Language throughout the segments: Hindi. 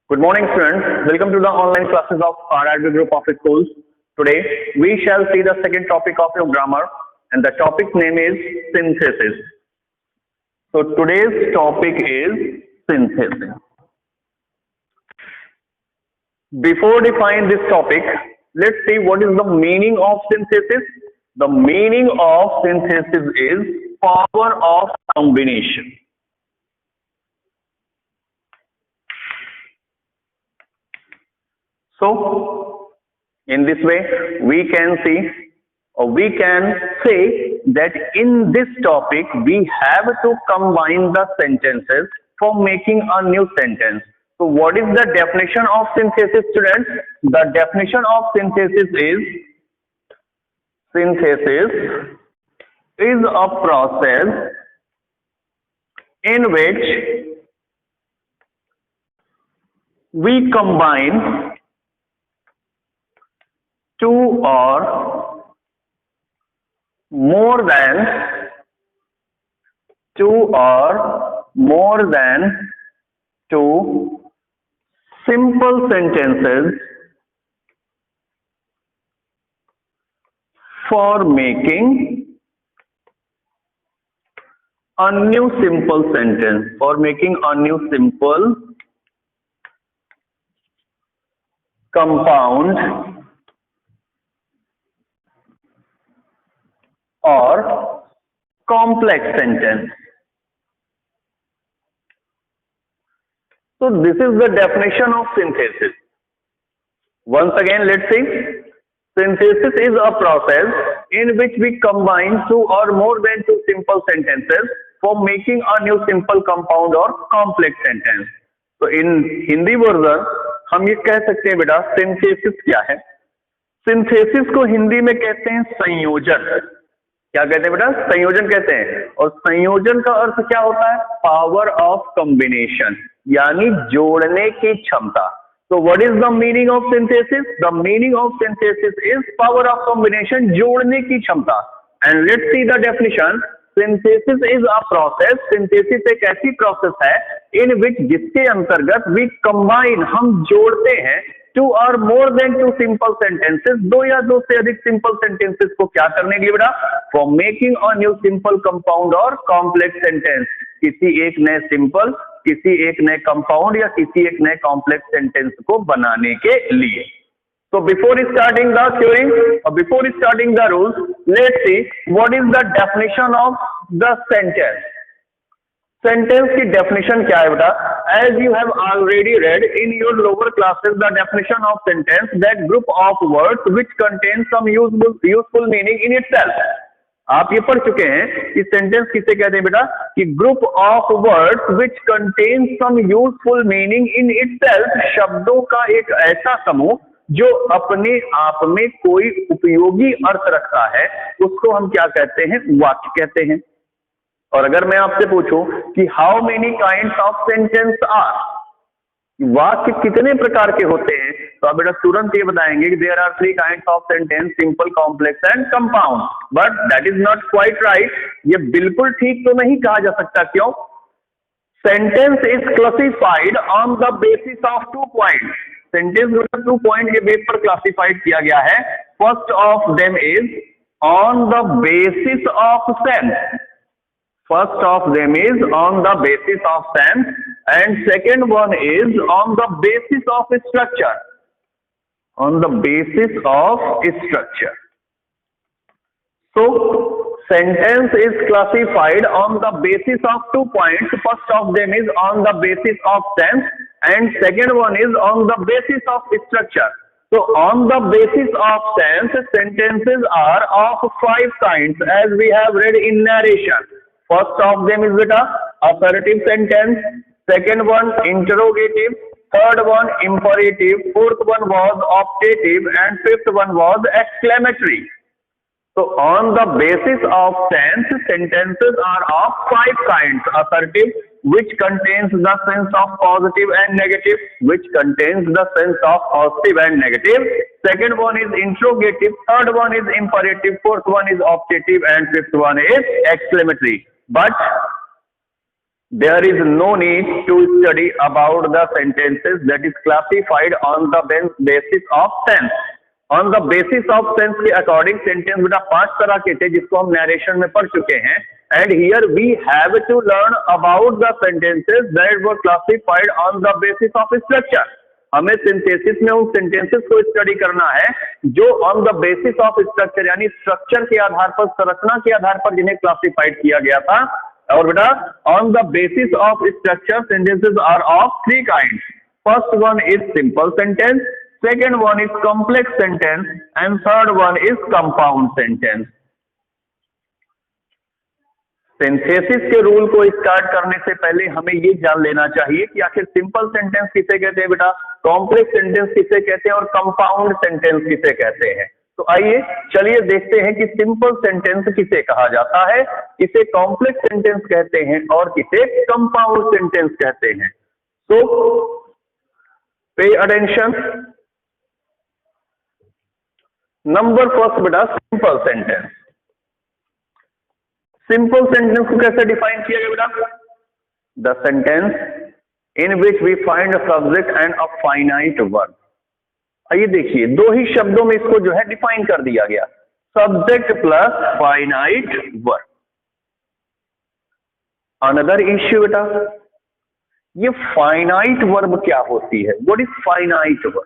Good morning, students. Welcome to the online classes of RRB Group of Schools. Today, we shall see the second topic of your grammar, and the topic name is synthesis. So, today's topic is synthesis. Before defining this topic, let's see what is the meaning of synthesis. The meaning of synthesis is power of combination. So, in this way, we can see or we can say that in this topic, we have to combine the sentences for making a new sentence. So, what is the definition of synthesis, students? The definition of synthesis is a process in which we combine two or more than two simple sentences for making a new simple sentence, compound or complex sentence. So this is the definition of synthesis. Once again, let's see. Synthesis is a process in which we combine two or more than two simple sentences for making a new simple compound or complex sentence. तो इन हिंदी वर्जन हम ये कह सकते हैं बेटा सिंथेसिस क्या है? सिंथेसिस को हिंदी में कहते हैं संयोजन. क्या कहते हैं बेटा? संयोजन कहते हैं. और संयोजन का अर्थ क्या होता है? पावर ऑफ कॉम्बिनेशन, यानी जोड़ने की क्षमता. So what is the meaning of synthesis? The meaning of synthesis is power of combination, जोड़ने की क्षमता. And let's see the definition. Synthesis is a process. Synthesis एक ऐसी process है in which जिसके अंतर्गत we combine, हम जोड़ते हैं two or more than two simple sentences, दो या दो से अधिक simple sentences को क्या करने के लिए बेटा? For making a new simple compound और complex sentence. किसी एक नए simple, किसी एक नए compound या किसी एक नए complex sentence को बनाने के लिए. So before starting the queuing or before starting the rules, let's see what is the definition of the sentence. Sentence की definition क्या है बेटा? As you have already read in your lower classes, the definition of sentence, that group of words which contain some useful meaning in itself. आप ये पढ़ चुके हैं कि सेंटेंस किसे कहते हैं बेटा? कि group of words which contain some useful meaning in itself, शब्दों का एक ऐसा समूह जो अपने आप में कोई उपयोगी अर्थ रखता है, उसको हम क्या कहते हैं? वाक्य कहते हैं. और अगर मैं आपसे पूछूं कि how many kinds of sentence are, वाक्य कितने प्रकार के होते हैं, तो आप बेटा तुरंत ये बताएंगे कि there are 3 kinds of sentence, simple, complex and compound. But that is not quite right. ये बिल्कुल ठीक तो नहीं कहा जा सकता. क्यों? Sentence is classified on the basis of 2 point. Sentence 2 point के बेस पर क्लासिफाइड किया गया है. First of them is on the basis of sense. First of them is on the basis of sense, and second one is on the basis of structure. On the basis of structure. So, sentence is classified on the basis of 2 points. First of them is on the basis of sense, and second one is on the basis of structure. So, on the basis of sense, sentences are of 5 kinds, as we have read in narration. First of them is beta assertive sentence, second one interrogative, third one imperative, fourth one was optative, and fifth one was exclamatory. So on the basis of tense, sentences are of 5 kinds. Assertive, which contains the sense of positive and negative, which contains the sense of positive and negative. Second one is interrogative, third one is imperative, fourth one is optative, and fifth one is exclamatory. But There is no need to study about the sentences that is classified on the basis of sense. On the basis of sense के अकॉर्डिंग सेंटेंस बेटा 5 तरह के थे जिसको हम नरेशन में पढ़ चुके हैं. And here we have to learn about the sentences that were classified on the basis of structure. हमें सिंथेसिस में उन सेंटेंसेस को स्टडी करना है जो on the basis of structure यानी स्ट्रक्चर के आधार पर, संरचना के आधार पर जिन्हें क्लासिफाइड किया गया था. और बेटा on the basis of structure sentences are of 3 kind. First one is simple sentence, second one is complex sentence and third one is compound sentence. Synthesis के रूल को स्टार्ट करने से पहले हमें ये जान लेना चाहिए कि आखिर सिंपल सेंटेंस किसे कहते हैं बेटा, कॉम्प्लेक्स सेंटेंस किसे कहते हैं और कंपाउंड सेंटेंस किसे कहते हैं. तो आइए चलिए देखते हैं कि सिंपल सेंटेंस किसे कहा जाता है, किसे कॉम्प्लेक्स सेंटेंस कहते हैं और किसे कंपाउंड सेंटेंस कहते हैं. So pay attention. Number first बेटा सिंपल सेंटेंस. सिंपल सेंटेंस को कैसे डिफाइन किया गया बेटा? The sentence in which we find a subject and a finite verb. आइए देखिए, 2 ही शब्दों में इसको जो है डिफाइन कर दिया गया, subject plus finite verb. Another issue बेटा, ये फाइनाइट वर्ब क्या होती है? What is finite verb?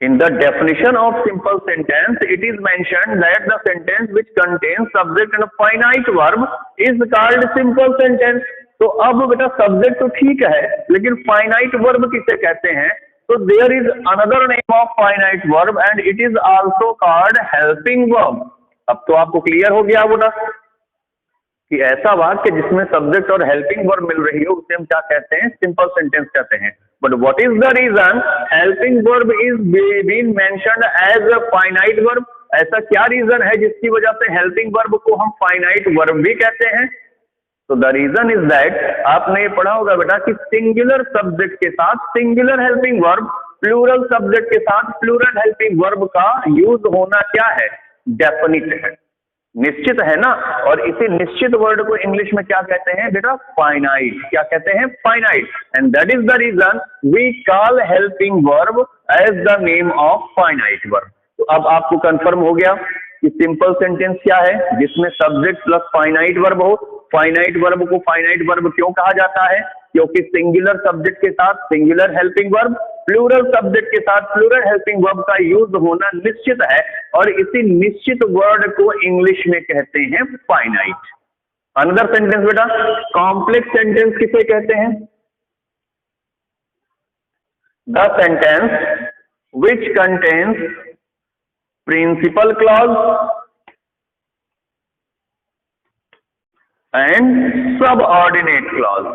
In the definition of simple sentence, it is mentioned that the sentence which contains subject and a finite verb is called simple sentence. तो अब बेटा सब्जेक्ट तो ठीक है, लेकिन फाइनाइट वर्ब किसे कहते हैं? तो there is another name of finite verb and it is also called helping verb. अब तो आपको क्लियर हो गया बेटा कि ऐसा वाक्य जिसमें सब्जेक्ट और हेल्पिंग वर्ब मिल रही हो उसे हम क्या कहते हैं? सिंपल सेंटेंस कहते हैं. But what is the reason helping verb is being mentioned as a finite verb? ऐसा क्या रीजन है जिसकी वजह से हेल्पिंग वर्ब को हम फाइनाइट वर्ब भी कहते हैं? तो द रीजन इज दैट, आपने ये पढ़ा होगा बेटा कि सिंगुलर सब्जेक्ट के साथ singular helping verb, plural subject के साथ प्लूरल हेल्पिंग वर्ब का यूज होना क्या है? डेफिनिट है, निश्चित है ना. और इसी निश्चित वर्ड को इंग्लिश में क्या कहते हैं बेटा? फाइनाइट. क्या कहते हैं? Finite. And that is the reason we call helping verb as the name of finite verb. तो अब आपको कंफर्म हो गया कि सिंपल सेंटेंस क्या है, जिसमें सब्जेक्ट प्लस फाइनाइट वर्ब हो. फाइनाइट वर्ब को फाइनाइट वर्ब क्यों कहा जाता है? क्योंकि सिंगुलर सब्जेक्ट के साथ singular helping verb, plural subject के साथ प्लूरल हेल्पिंग वर्ब का यूज होना निश्चित है और इसी निश्चित वर्ड को इंग्लिश में कहते हैं फाइनाइट. अनदर सेंटेंस बेटा, कॉम्प्लेक्स सेंटेंस किसे कहते हैं? The sentence which contains principal clause and subordinate clause.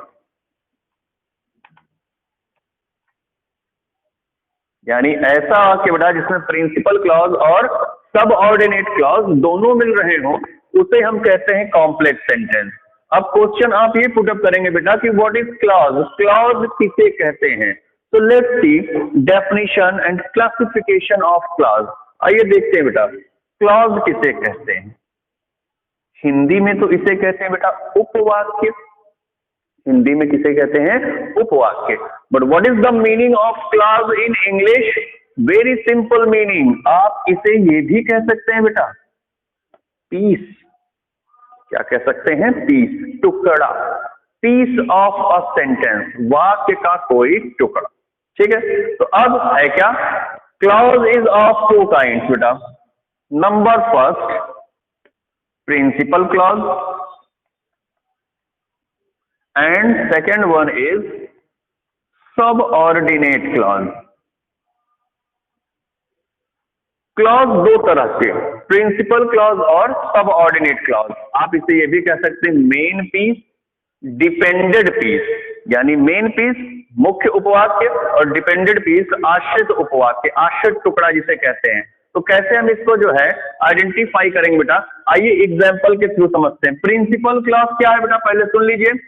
यानी ऐसा वाक्य बेटा जिसमें प्रिंसिपल क्लॉज और सबऑर्डिनेट क्लॉज दोनों मिल रहे हो उसे हम कहते हैं कॉम्प्लेक्स सेंटेंस. अब क्वेश्चन आप ये पुटअप करेंगे बेटा कि व्हाट इज क्लॉज? क्लॉज किसे कहते हैं? तो let's see definition and classification of clause. आइए देखते हैं बेटा क्लॉज किसे कहते हैं. हिंदी में तो इसे कहते हैं बेटा उपवाक्य. हिंदी में किसे कहते हैं? उपवाक्य. But what is the meaning of clause in English? Very simple meaning. आप इसे ये भी कह सकते हैं बेटा पीस. क्या कह सकते हैं? पीस, टुकड़ा. पीस ऑफ अ सेंटेंस, वाक्य का कोई टुकड़ा. ठीक है. तो अब है क्या? क्लॉज इज ऑफ 2 काइंड्स बेटा. Number first principle clause and second one is subordinate clause. Clause 2 तरह के, प्रिंसिपल क्लॉज और सबऑर्डिनेट क्लॉज. आप इसे ये भी कह सकते हैं मेन पीस, डिपेंडेड पीस. यानी मेन पीस मुख्य उपवाक्य और डिपेंडेड पीस आश्रित उपवाक्य, आश्रित टुकड़ा जिसे कहते हैं. तो कैसे हम इसको जो है आइडेंटिफाई करेंगे बेटा? आइए एग्जाम्पल के थ्रू समझते हैं. प्रिंसिपल क्लॉज क्या है बेटा? पहले सुन लीजिए.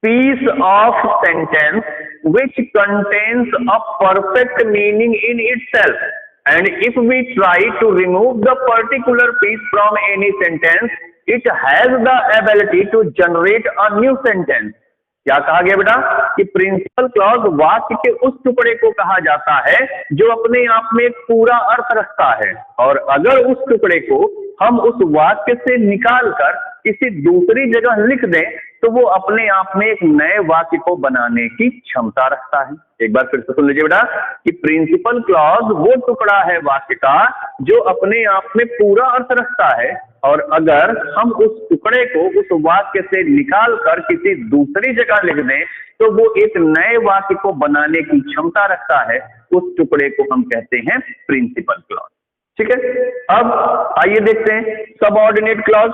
piece of sentence which contains a perfect meaning in itself, and if we try to remove the particular piece from any sentence, it has the ability to generate a new sentence. क्या कहा गया बेटा कि प्रिंसिपल क्लॉज वाक्य के उस टुकड़े को कहा जाता है जो अपने आप में एक पूरा अर्थ रखता है, और अगर उस टुकड़े को हम उस वाक्य से निकाल कर किसी दूसरी जगह लिख दें तो वो अपने आप में एक नए वाक्य को बनाने की क्षमता रखता है। एक बार फिर से सुन लीजिए बेटा कि प्रिंसिपल क्लॉज वो टुकड़ा है वाक्य का जो अपने आप में पूरा अर्थ रखता है, और अगर हम उस टुकड़े को उस वाक्य से निकाल कर किसी दूसरी जगह लिख दें तो वो एक नए वाक्य को बनाने की क्षमता रखता है। उस टुकड़े को हम कहते हैं प्रिंसिपल क्लॉज। ठीक है, अब आइए देखते हैं subordinate clause.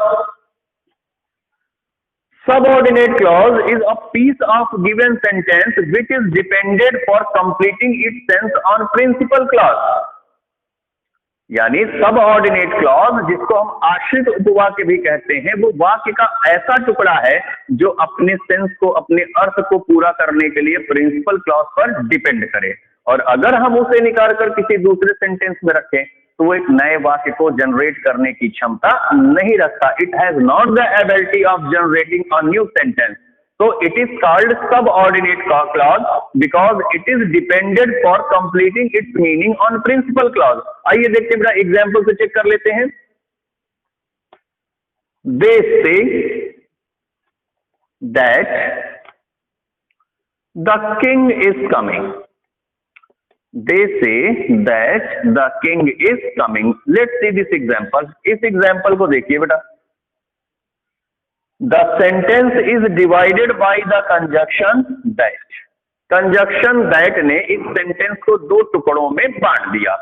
Subordinate clause is a piece of given sentence which is depended for completing its sense on principal clause। यानी सबऑर्डिनेट क्लॉज, जिसको हम आश्रित उपवाक्य भी कहते हैं, वो वाक्य का ऐसा टुकड़ा है जो अपने सेंस को, अपने अर्थ को पूरा करने के लिए प्रिंसिपल क्लॉज पर डिपेंड करे, और अगर हम उसे निकाल कर किसी दूसरे सेंटेंस में रखें तो वो एक नए वाक्य को जनरेट करने की क्षमता नहीं रखता। It has not the ability of generating a new sentence, so it is called subordinate clause because it is depended for completing its meaning on principal clause। आइए देखते हैं बेटा, एग्जाम्पल से चेक कर लेते हैं। They say that the king is coming। They say that the king is coming। Let's see this example। इस एग्जाम्पल को देखिए बेटा। The sentence is divided by the conjunction that। conjunction that ने इस सेंटेंस को दो टुकड़ों में बांट दिया।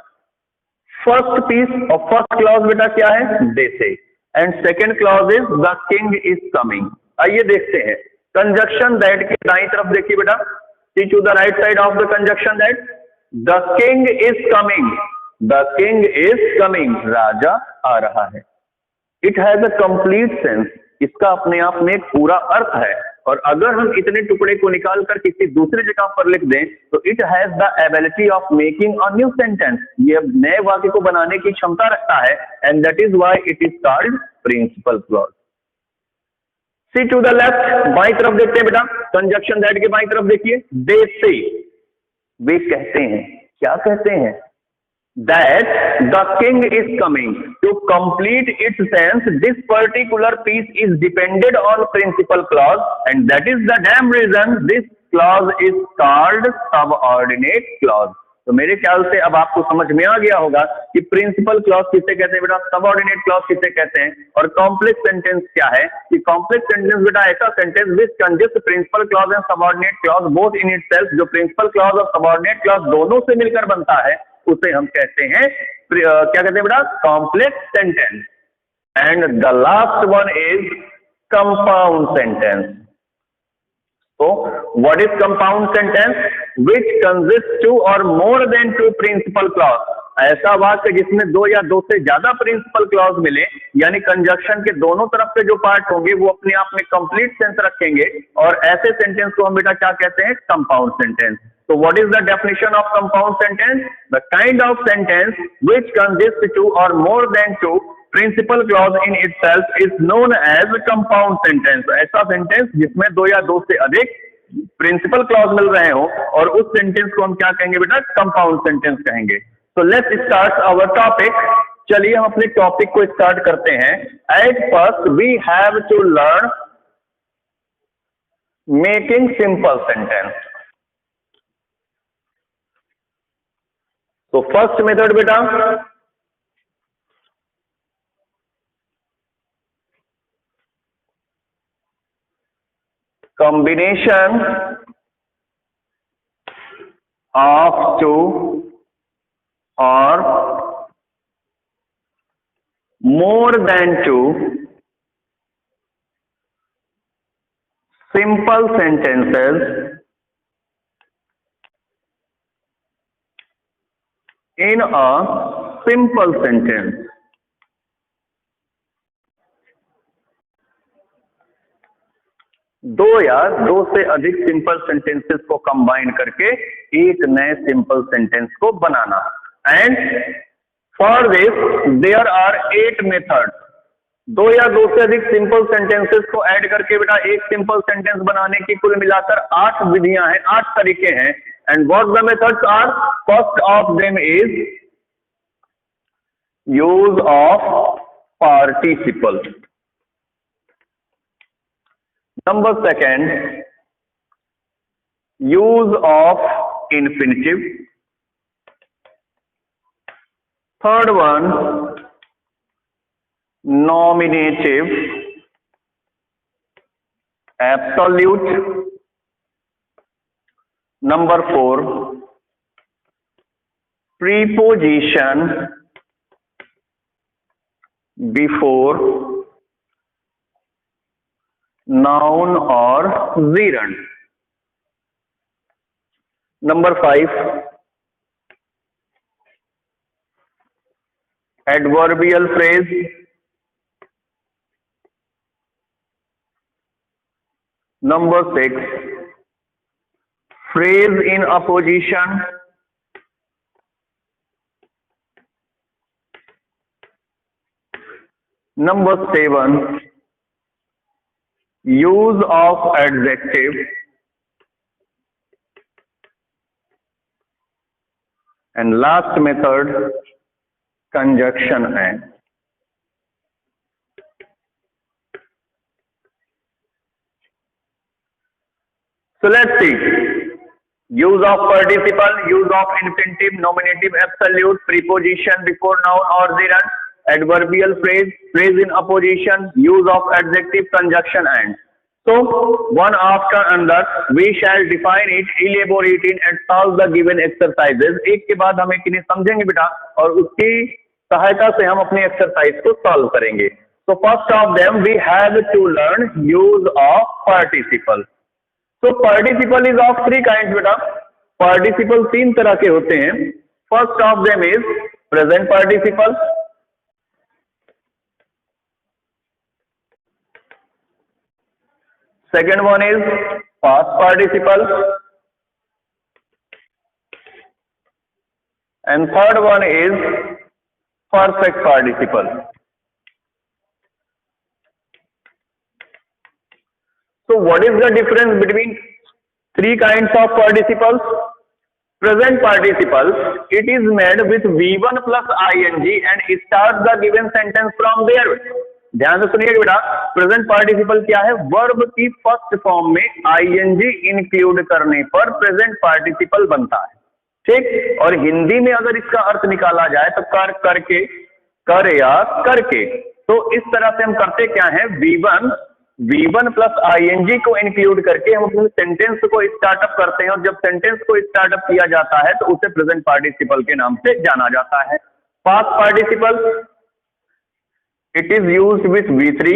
फर्स्ट पीस और फर्स्ट क्लॉज बेटा क्या है? they say, and second clause is the king is coming। आइए देखते हैं। conjunction that के दाईं तरफ देखिए बेटा, see to the right side of the conjunction that। The king is coming। The king is coming। राजा आ रहा है। It has a complete sense। इसका अपने आप में एक पूरा अर्थ है, और अगर हम इतने टुकड़े को निकाल कर किसी दूसरी जगह पर लिख दें तो it has the ability of making a new sentence. ये नए वाक्य को बनाने की क्षमता रखता है, and that is why it is called principal clause. See to the left, बाईं तरफ देखते हैं बेटा। कंजक्शन दैट के बाईं तरफ देखिए। दे से, वे कहते हैं, क्या कहते हैं? That the king is coming। To complete its sense, this particular piece is depended on principal clause, and that is the damn reason this clause is called subordinate clause। तो मेरे ख्याल से अब आपको समझ में आ गया होगा कि प्रिंसिपल क्लॉज किसे कहते हैं बेटा, सबऑर्डिनेट क्लॉज किसे कहते हैं, और कॉम्प्लेक्स सेंटेंस क्या है। कि कॉम्प्लेक्स सेंटेंस बेटा ऐसा sentence which consist principal clause and subordinate clause both in itself. जो प्रिंसिपल क्लॉज और सबऑर्डिनेट क्लॉज दोनों से मिलकर बनता है उसे हम कहते हैं क्या कहते हैं बेटा, complex sentence. And the last one is compound sentence. So what is compound sentence? Which consists two or more than two principal clause। ऐसा वाक्य जिसमें दो या दो से ज्यादा प्रिंसिपल क्लॉज मिले, यानी कंजक्शन के दोनों तरफ से जो पार्ट होंगे वो अपने आप में कंप्लीट सेंस रखेंगे, और ऐसे सेंटेंस को हम बेटा क्या कहते हैं? Compound sentence. So what is the definition of compound sentence? The kind of sentence which consists two or more than two principal clause in itself is known as compound sentence। ऐसा सेंटेंस जिसमें दो या दो से अधिक प्रिंसिपल क्लॉज मिल रहे हो, और उस सेंटेंस को हम क्या कहेंगे बेटा? कंपाउंड सेंटेंस कहेंगे। So let's start our topic। चलिए हम अपने टॉपिक को स्टार्ट करते हैं। At first we have to learn making simple sentence। तो फर्स्ट मेथड बेटा, combination of two or more than two simple sentences in a simple sentence। दो या दो से अधिक सिंपल सेंटेंसेस को कंबाइन करके एक नए सिंपल सेंटेंस को बनाना। And for this there are 8 methods. दो या दो से अधिक सिंपल सेंटेंसेस को ऐड करके बेटा एक सिंपल सेंटेंस बनाने की कुल मिलाकर 8 विधियां हैं, 8 तरीके हैं। And what the methods are? First of them is use of participle. Number second, use of infinitive. Third one, nominative, absolute. Number 4, preposition before noun or gerund. Number 5, adverbial phrase. Number 6, phrase in opposition. Number 7, use of adjective. And last method, conjunction and. So let's see. Use of participle, use of infinitive, nominative, absolute, preposition before noun or gerund, adverbial phrase, phrase in opposition, use of adjective, conjunction and. So one after another we shall define it, elaborate it and solve the given exercises. एक के बाद हम एक इन्हें समझेंगे बेटा और उसकी सहायता से हम अपनी एक्सरसाइज को सॉल्व करेंगे। So first of them we have to learn use of participle. So participle is of 3 kinds बेटा। Participle 3 तरह के होते हैं। First of them is present participle. Second one is past participle. And third one is perfect participle. So what is the difference between 3 kinds of participles? Present participle, it is made with V1 plus ing and starts the given sentence from there. ध्यान से सुनिए बेटा, प्रेजेंट पार्टिसिपल क्या है? वर्ब की फर्स्ट फॉर्म में आईएनजी इंक्लूड करने पर प्रेजेंट पार्टिसिपल बनता है, ठीक। और हिंदी में अगर इसका अर्थ निकाला जाए तो कर, करके, कर या करके। तो इस तरह से हम करते क्या है, V1 प्लस आईएनजी को इंक्लूड करके हम अपने सेंटेंस को स्टार्टअप करते हैं और जब सेंटेंस को स्टार्टअप किया जाता है तो उसे प्रेजेंट पार्टिसिपल के नाम से जाना जाता है। Past participle, it is used with V3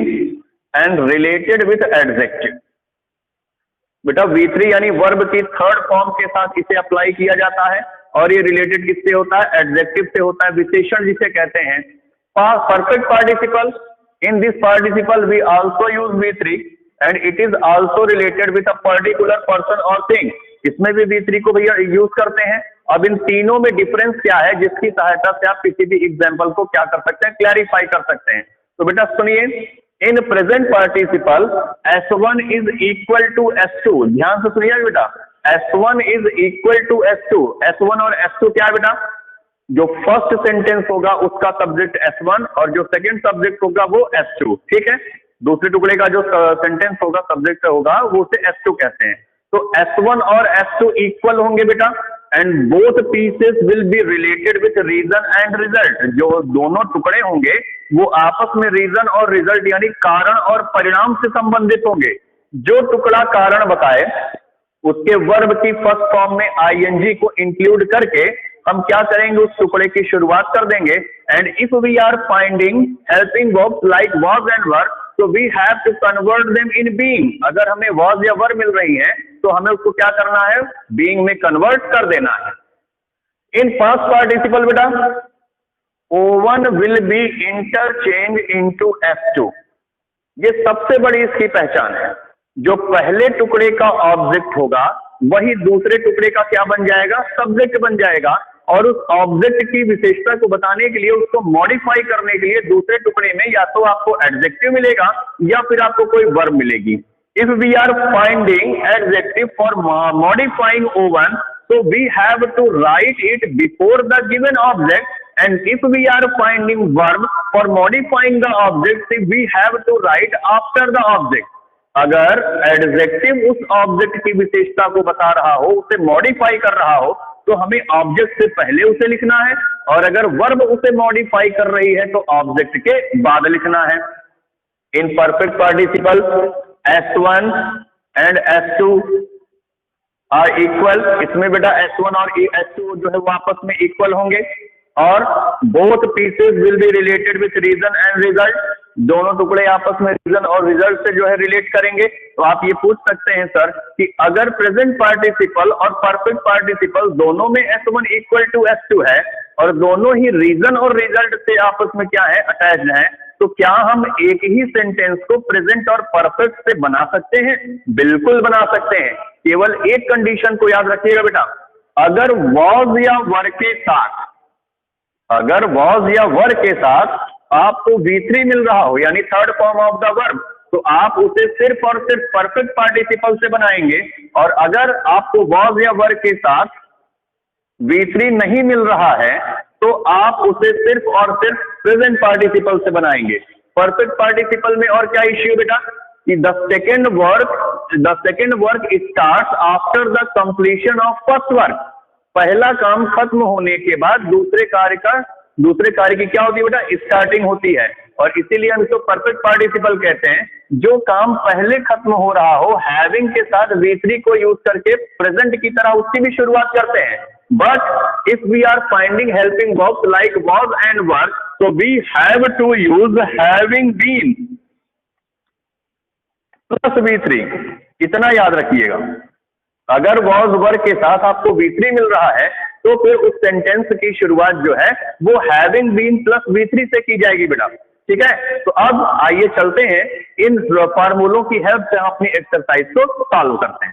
and related with adjective. बेटा V3 यानी वर्ब की थर्ड फॉर्म के साथ इसे अप्लाई किया जाता है और ये रिलेटेड किससे होता है? एडजेक्टिव से होता है, विशेषण जिसे कहते हैं। Perfect participle, in this participle we also use V3 and it is also related with a particular person और थिंग। इसमें भी V3 को भैया यूज करते हैं। अब इन तीनों में डिफरेंस क्या है जिसकी सहायता से आप किसी भी एग्जाम्पल को क्या कर सकते हैं, क्लैरिफाई कर सकते हैं। तो बेटा सुनिए, in present participle S1 is equal to S2। ध्यान से सुनिए बेटा, S1 is equal to S2। S1 और S2 क्या है बेटा? जो फर्स्ट सेंटेंस होगा उसका सब्जेक्ट S1 और जो सेकंड सब्जेक्ट होगा वो S2, ठीक है। दूसरे टुकड़े का जो सेंटेंस होगा, सब्जेक्ट होगा, वो उसे S2 कहते हैं। तो S1 और S2 इक्वल होंगे बेटा and both pieces will be related with reason and result. जो दोनों टुकड़े होंगे वो आपस में रीजन और रिजल्ट यानी कारण और परिणाम से संबंधित होंगे। जो टुकड़ा कारण बताए उसके वर्ब की फर्स्ट फॉर्म में आईएनजी को इंक्लूड करके हम क्या करेंगे, उस टुकड़े की शुरुआत कर देंगे। And if we are finding helping verbs like was and were, तो we have to convert them in being. अगर हमें वाज या वर मिल रही है तो हमें उसको क्या करना है, बीइंग में कन्वर्ट कर देना है। इन पास्ट पार्टिसिपल बेटा O1 will be interchange into F2। ये सबसे बड़ी इसकी पहचान है। जो पहले टुकड़े का ऑब्जेक्ट होगा वही दूसरे टुकड़े का क्या बन जाएगा, सब्जेक्ट बन जाएगा। और उस ऑब्जेक्ट की विशेषता को बताने के लिए, उसको मॉडिफाई करने के लिए दूसरे टुकड़े में या तो आपको एडजेक्टिव मिलेगा या फिर आपको कोई वर्ब मिलेगी। If we are finding adjective for modifying O1, so we have to write it before the given object, and if we are finding verb for modifying the object, we have to write after the object. अगर एडजेक्टिव उस ऑब्जेक्ट की विशेषता को बता रहा हो, उसे मॉडिफाई कर रहा हो, तो हमें ऑब्जेक्ट से पहले उसे लिखना है, और अगर वर्ब उसे मॉडिफाई कर रही है तो ऑब्जेक्ट के बाद लिखना है। In perfect participle S1 and S2 are equal, इसमें बेटा S1 और S2 जो है वो आपस में इक्वल होंगे, और both pieces will be related with reason and result, दोनों टुकड़े आपस में रीजन और रिजल्ट से जो है रिलेट करेंगे। तो आप ये पूछ सकते हैं सर कि अगर प्रेजेंट पार्टिसिपल और परफेक्ट पार्टिसिपल दोनों में S1 इक्वल टू S2 है और दोनों ही रीजन और रिजल्ट से आपस में क्या है, अटैच्ड है, तो क्या हम एक ही सेंटेंस को प्रेजेंट और परफेक्ट से बना सकते हैं? बिल्कुल बना सकते हैं। केवल एक कंडीशन को याद रखिएगा बेटा, अगर वॉज या वर के साथ, अगर वॉज या वर के साथ आपको V3 मिल रहा हो, यानी third form of the verb, तो आप उसे सिर्फ और सिर्फ परफेक्ट पार्टिसिपल से बनाएंगे, और अगर आपको वॉज या वर के साथ V3 नहीं मिल रहा है तो आप उसे सिर्फ और सिर्फ प्रेजेंट पार्टिसिपल से बनाएंगे। परफेक्ट पार्टिसिपल में और क्या इश्यू बेटा कि the second work starts after the completion of first work, पहला काम खत्म होने के बाद दूसरे कार्य की क्या होती है बेटा, स्टार्टिंग होती है, और इसीलिए हम इसको परफेक्ट पार्टिसिपल कहते हैं। जो काम पहले खत्म हो रहा हो, हैविंग के साथ V3 को यूज करके प्रेजेंट की तरह उसकी भी शुरुआत करते हैं। But if we are finding helping verbs like was and were, so we have to use having been plus V3, इतना याद रखिएगा। अगर वॉज वर के साथ आपको V3 मिल रहा है तो फिर उस सेंटेंस की शुरुआत जो है वो हैविंग बीन प्लस V3 से की जाएगी बेटा, ठीक है। तो अब आइए चलते हैं इन फार्मूलों की हेल्प से हम अपनी एक्सरसाइज को सॉल्व करते हैं।